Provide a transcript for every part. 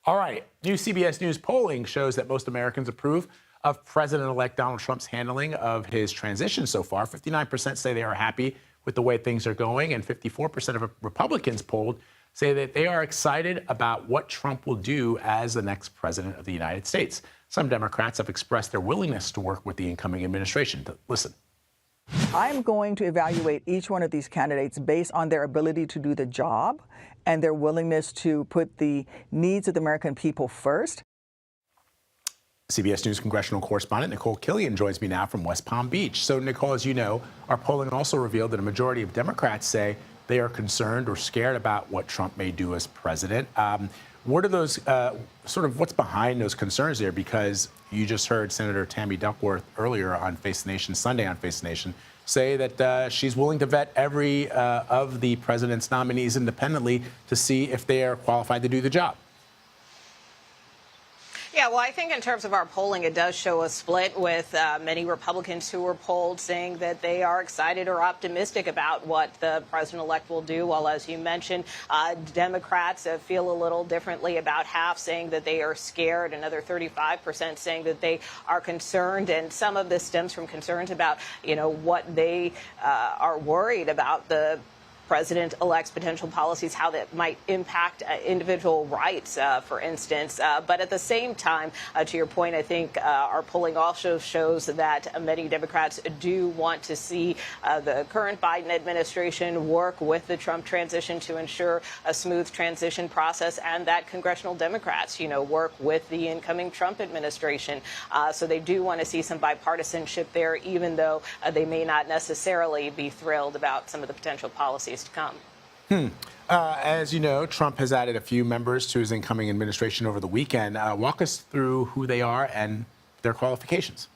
All right. New CBS News polling shows that most Americans approve of President-elect Donald Trump's handling of his transition so far. 59% say they are happy with the way things are going, and 54% of Republicans polled say that they are excited about what Trump will do as the next president of the United States. Some Democrats have expressed their willingness to work with the incoming administration. Listen. I'm going to evaluate each one of these candidates based on their ability to do the job and their willingness to put the needs of the American people first. CBS News congressional correspondent Nikole Killion joins me now from West Palm Beach. So, Nikole, as you know, our polling also revealed that a majority of Democrats say they are concerned or scared about what Trump may do as president. What are those, what's behind those concerns there? Because you just heard Senator Tammy Duckworth earlier on Face the Nation, Sunday on Face the Nation, say that she's willing to vet every of the president's nominees independently to see if they are qualified to do the job. Yeah, well, I think in terms of our polling, it does show a split with many Republicans who were polled saying that they are excited or optimistic about what the president-elect will do. While, as you mentioned, Democrats feel a little differently, about half saying that they are scared, another 35% saying that they are concerned. And some of this stems from concerns about, what they are worried about the president-elect's potential policies, how that might impact individual rights, for instance. But at the same time, to your point, I think our polling also shows that many Democrats do want to see the current Biden administration work with the Trump transition to ensure a smooth transition process, and that congressional Democrats, work with the incoming Trump administration. So they do want to see some bipartisanship there, even though they may not necessarily be thrilled about some of the potential policies to come. As you know, Trump has added a few members to his incoming administration over the weekend. Walk us through who they are and their qualifications.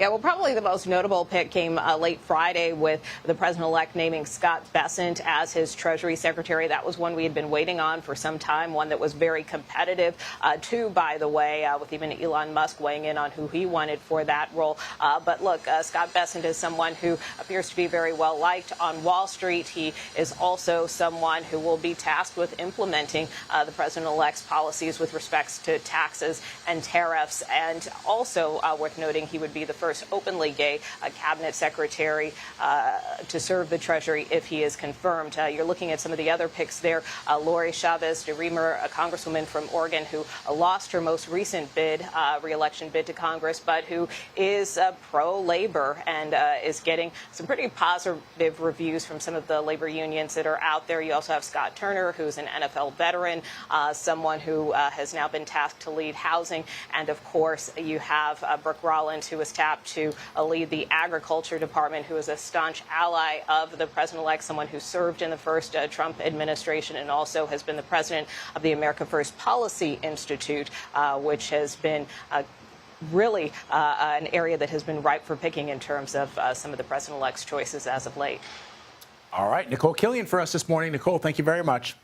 Yeah, well, probably the most notable pick came late Friday with the president-elect naming Scott Bessent as his Treasury Secretary. That was one we had been waiting on for some time, one that was very competitive, too, by the way, with even Elon Musk weighing in on who he wanted for that role. But look, Scott Bessent is someone who appears to be very well liked on Wall Street. He is also someone who will be tasked with implementing the president-elect's policies with respects to taxes and tariffs. And also worth noting, he would be the first openly gay cabinet secretary to serve the Treasury if he is confirmed. You're looking at some of the other picks there. Lori Chavez DeRemer, a congresswoman from Oregon who lost her most recent bid, re-election bid to Congress, but who is pro-labor and is getting some pretty positive reviews from some of the labor unions that are out there. You also have Scott Turner, who's an NFL veteran, someone who has now been tasked to lead housing. And of course, you have Brooke Rollins, who was tapped to lead the Agriculture Department, who is a staunch ally of the president-elect, someone who served in the first Trump administration and also has been the president of the America First Policy Institute, which has been really an area that has been ripe for picking in terms of some of the president-elect's choices as of late. All right, Nikole Killion for us this morning. Nikole, thank you very much.